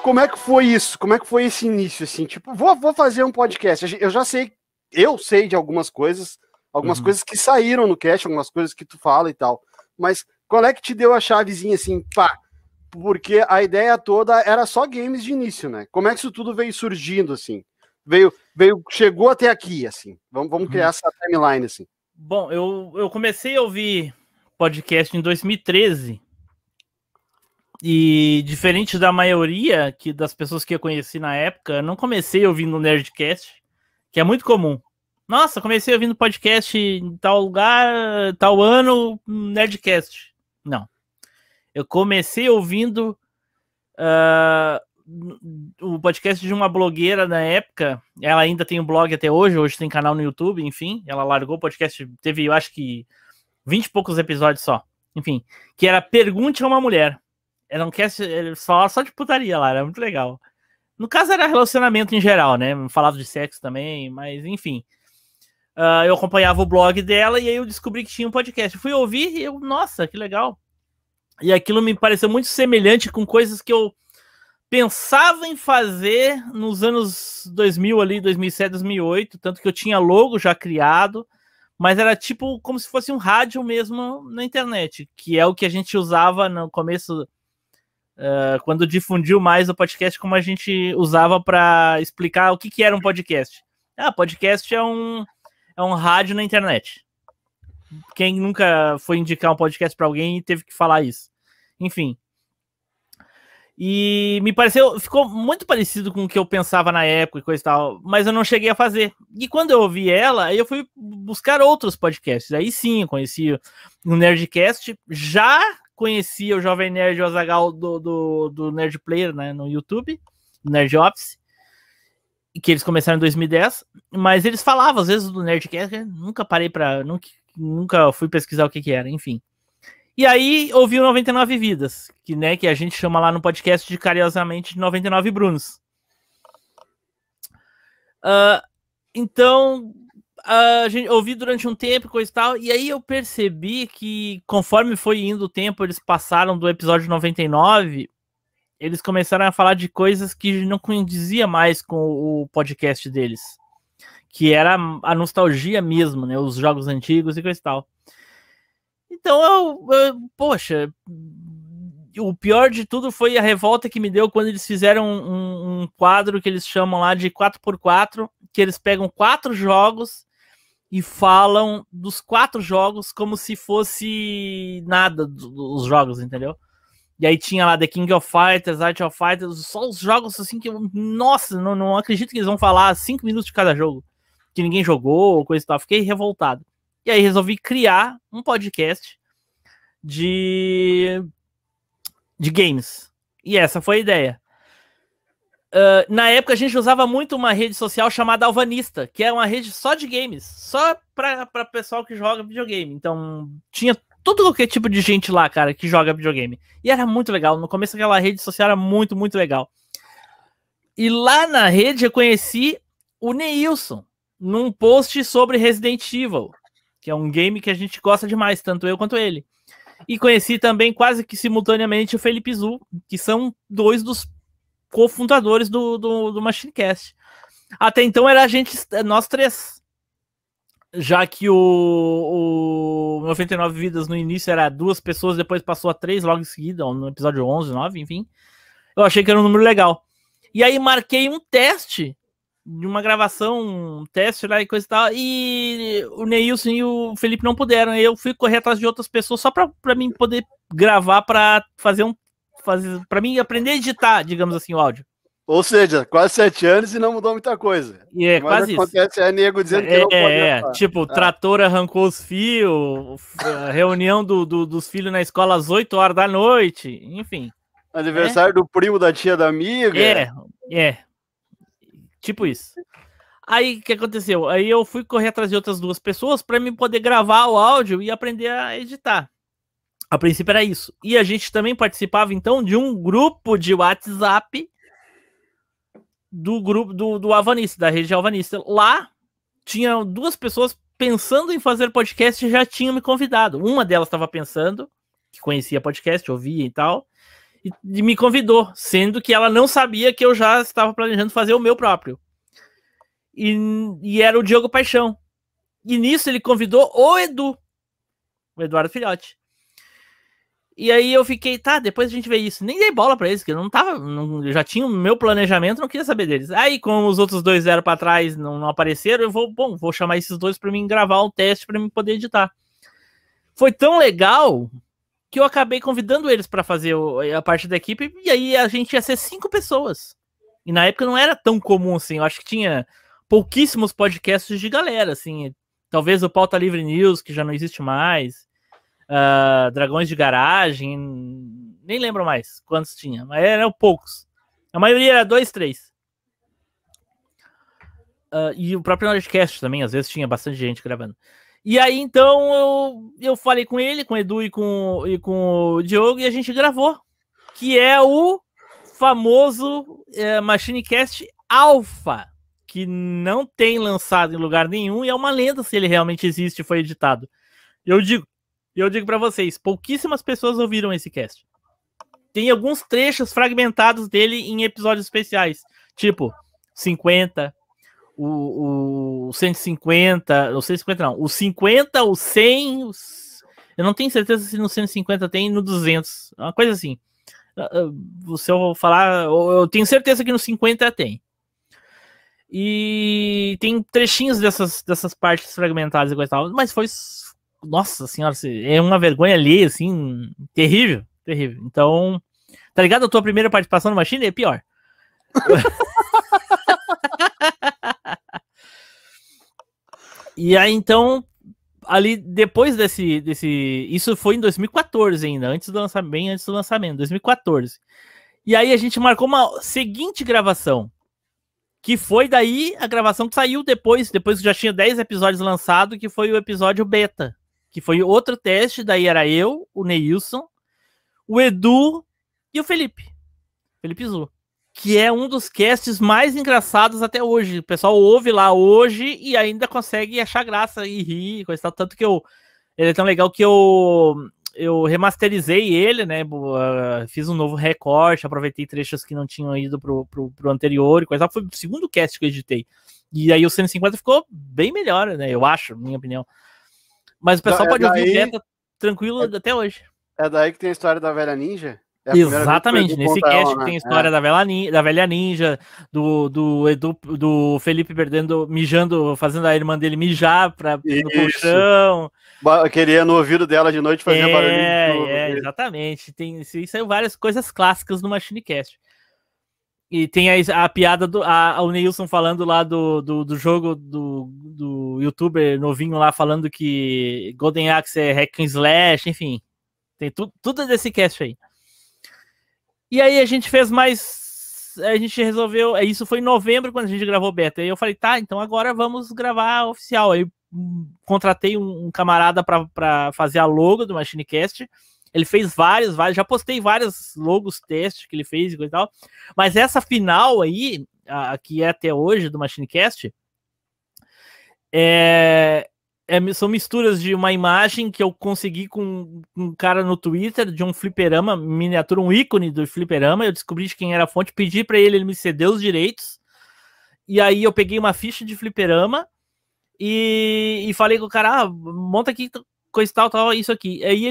como é que foi isso? Como é que foi esse início, assim? Tipo, vou fazer um podcast. Eu sei de algumas coisas que saíram no cast, algumas coisas que tu fala e tal. Mas qual é que te deu a chavezinha, assim, pá? Porque a ideia toda era só games de início, né? Como é que isso tudo veio surgindo, assim? Chegou até aqui, assim. Vamos criar essa timeline, assim. Bom, eu comecei a ouvir podcast em 2013 e, diferente da maioria das pessoas que eu conheci na época, eu não comecei ouvindo Nerdcast, que é muito comum. Nossa, comecei ouvindo podcast em tal lugar, tal ano, Nerdcast. Não. Eu comecei ouvindo o podcast de uma blogueira na época. Ela ainda tem um blog até hoje tem canal no YouTube, enfim. Ela largou o podcast, teve, eu acho que 20 e poucos episódios só. Enfim, que era Pergunte a uma Mulher. Era um cast, ele falava só de putaria lá, era muito legal. No caso era relacionamento em geral, né? Falava de sexo também, mas enfim. Eu acompanhava o blog dela e aí eu descobri que tinha um podcast. Eu fui ouvir e nossa, que legal. E aquilo me pareceu muito semelhante com coisas que eu pensava em fazer nos anos 2000 ali, 2007, 2008, tanto que eu tinha logo já criado, mas era tipo como se fosse um rádio mesmo na internet, que é o que a gente usava no começo, quando difundiu mais o podcast, como a gente usava para explicar o que era um podcast. Podcast é um rádio na internet. Quem nunca foi indicar um podcast para alguém teve que falar isso. Enfim. E me pareceu, ficou muito parecido com o que eu pensava na época e coisa e tal, mas eu não cheguei a fazer. E quando eu ouvi ela, aí eu fui buscar outros podcasts. Aí sim, eu conheci o Nerdcast, já conhecia o Jovem Nerd e o Azaghal do Nerd Player, né, no YouTube, Nerd Office, que eles começaram em 2010, mas eles falavam às vezes do Nerdcast, nunca parei pra, nunca fui pesquisar o que era, enfim. E aí ouvi o 99 Vidas, que a gente chama lá no podcast de carinhosamente 99 Brunos. Então, a gente ouvi durante um tempo, coisa e tal, e aí eu percebi que conforme foi indo o tempo, eles passaram do episódio 99, eles começaram a falar de coisas que não condizia mais com o podcast deles, que era a nostalgia mesmo, né, os jogos antigos e coisa e tal. Então, poxa, o pior de tudo foi a revolta que me deu quando eles fizeram um quadro que eles chamam lá de 4x4, que eles pegam 4 jogos e falam dos 4 jogos como se fosse nada dos jogos, entendeu? E aí tinha lá The King of Fighters, Art of Fighters, só os jogos assim que eu, nossa, não acredito que eles vão falar 5 minutos de cada jogo, que ninguém jogou, coisa e tal. Fiquei revoltado. E aí resolvi criar um podcast de games. E essa foi a ideia. Na época a gente usava muito uma rede social chamada Alvanista, que é uma rede só de games, só para pessoal que joga videogame. Então tinha todo qualquer tipo de gente lá, cara, que joga videogame. E era muito legal. No começo aquela rede social era muito, muito legal. E lá na rede eu conheci o Neilson, num post sobre Resident Evil, que é um game que a gente gosta demais, tanto eu quanto ele. E conheci também quase que simultaneamente o Felipe Zu, que são 2 dos cofundadores do MachineCast. Até então era nós 3. Já que o 99 Vidas no início era 2 pessoas, depois passou a 3 logo em seguida, no episódio 11, 9, enfim. Eu achei que era um número legal. E aí marquei um teste de uma gravação, um teste lá e coisa e tal, e o Neilson e o Felipe não puderam, aí eu fui correr atrás de outras pessoas só pra mim poder gravar, pra pra mim aprender a editar, digamos assim, o áudio. Ou seja, quase 7 anos e não mudou muita coisa. E é quase isso. Acontece é nego dizendo que não pode. Tipo, o trator arrancou os fios, a reunião dos filhos na escola às 8 horas da noite, enfim. Aniversário do primo da tia da amiga. Tipo isso. Aí, o que aconteceu? Aí eu fui correr atrás de outras 2 pessoas para me poder gravar o áudio e aprender a editar. A princípio era isso. E a gente também participava, então, de um grupo de WhatsApp do grupo do Alvanista, da rede Alvanista. Lá, tinha 2 pessoas pensando em fazer podcast e já tinham me convidado. Uma delas estava pensando, que conhecia podcast, ouvia e tal. e me convidou, sendo que ela não sabia que eu já estava planejando fazer o meu próprio. E era o Diogo Paixão. E nisso ele convidou o Eduardo Filhote. E aí eu fiquei, tá, depois a gente vê isso. Nem dei bola pra eles, porque eu não tava. Eu já tinha o meu planejamento, não queria saber deles. Aí, como os outros dois vieram pra trás, não apareceram, eu vou chamar esses dois pra mim gravar um teste pra mim poder editar. Foi tão legal que eu acabei convidando eles pra fazer a parte da equipe, e aí a gente ia ser 5 pessoas. E na época não era tão comum assim, eu acho que tinha pouquíssimos podcasts de galera, assim. Talvez o Pauta Livre News, que já não existe mais. Dragões de Garagem, nem lembro mais quantos tinha, mas eram poucos. A maioria era 2, 3. E o próprio Nerdcast também, às vezes tinha bastante gente gravando. E aí, então, eu falei com ele, com o Edu e com o Diogo, e a gente gravou, que é o famoso MachineCast Alpha, que não tem lançado em lugar nenhum, e é uma lenda se ele realmente existe e foi editado. Eu digo para vocês, pouquíssimas pessoas ouviram esse cast. Tem alguns trechos fragmentados dele em episódios especiais, tipo 50, o 150, o 150 não, o 50, o 100, eu não tenho certeza se no 150 tem, no 200, uma coisa assim. Se eu falar, eu tenho certeza que no 50 tem. E tem trechinhos dessas partes fragmentadas e coisa e tal, mas foi, nossa senhora, é uma vergonha ali, assim, terrível, terrível. Então, tá ligado? A tua primeira participação no Machine é pior. E aí, então, ali, depois desse... Isso foi em 2014 ainda, bem antes do lançamento, 2014. E aí a gente marcou uma seguinte gravação, que foi daí a gravação que saiu depois que já tinha 10 episódios lançados, que foi o episódio beta, que foi outro teste, daí era eu, o Neilson, o Edu e o Felipe Zu, que é um dos casts mais engraçados até hoje. O pessoal ouve lá hoje e ainda consegue achar graça e rir, coisa tal. Tanto que ele é tão legal que eu remasterizei ele, né? Fiz um novo recorte, aproveitei trechos que não tinham ido pro anterior e coisa tal. Foi o segundo cast que eu editei. E aí o 150 ficou bem melhor, né? Eu acho, minha opinião. Mas o pessoal pode ouvir beta tranquilo até hoje. É daí que tem a história da velha ninja? Exatamente, nesse cast que tem a história da velha ninja, do Felipe mijando, fazendo a irmã dele mijar no colchão. Queria no ouvido dela de noite fazer barulhinho. Exatamente. Isso saiu várias coisas clássicas no MachineCast. E tem a piada o Neilson falando lá do jogo do youtuber novinho lá, falando que Golden Axe é hack and slash, enfim. Tem tudo desse cast aí. E aí a gente fez mais... A gente resolveu... Isso foi em novembro, quando a gente gravou beta. Aí eu falei, tá, então agora vamos gravar oficial. Aí contratei um camarada pra fazer a logo do MachineCast. Ele fez vários, já postei vários logos testes que ele fez e coisa e tal. Mas essa final aí, que é até hoje do MachineCast, são misturas de uma imagem que eu consegui com um cara no Twitter, de um fliperama, miniatura, um ícone do fliperama. Eu descobri de quem era a fonte, pedi pra ele me cedeu os direitos. E aí eu peguei uma ficha de fliperama e falei com o cara, monta aqui coisa tal, isso aqui. Aí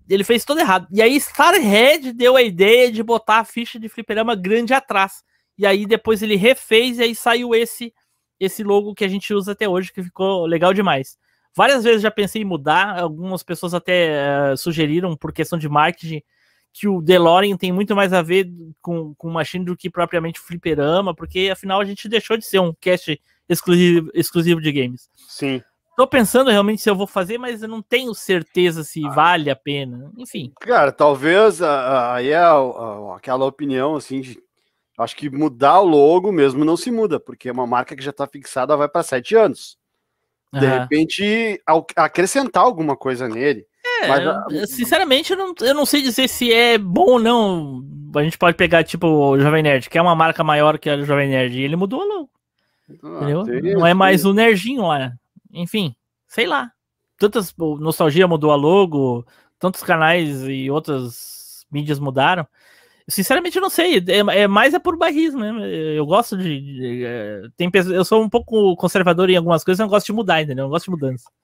ele fez tudo errado. E aí Starhead deu a ideia de botar a ficha de fliperama grande atrás. E aí depois ele refez e aí saiu esse logo que a gente usa até hoje, que ficou legal demais. Várias vezes já pensei em mudar, algumas pessoas até sugeriram, por questão de marketing, que o DeLorean tem muito mais a ver com Machine do que propriamente fliperama, porque afinal a gente deixou de ser um cast exclusivo de games. Sim. Tô pensando realmente se eu vou fazer, mas eu não tenho certeza se vale a pena. Enfim. Cara, talvez aí aquela opinião, assim, acho que mudar o logo mesmo não se muda, porque é uma marca que já está fixada, vai para 7 anos. De repente, acrescentar alguma coisa nele. Mas, sinceramente, eu não sei dizer se é bom ou não. A gente pode pegar, tipo, o Jovem Nerd, que é uma marca maior que a Jovem Nerd, e ele mudou o logo. Entendeu? Não é mais o Nerdinho lá. Enfim, sei lá. Nostalgia mudou a logo, tantos canais e outras mídias mudaram. Sinceramente, eu não sei. Mais por bairrismo mesmo. Eu gosto eu sou um pouco conservador em algumas coisas, eu não gosto de mudar, entendeu? Eu não gosto de mudança.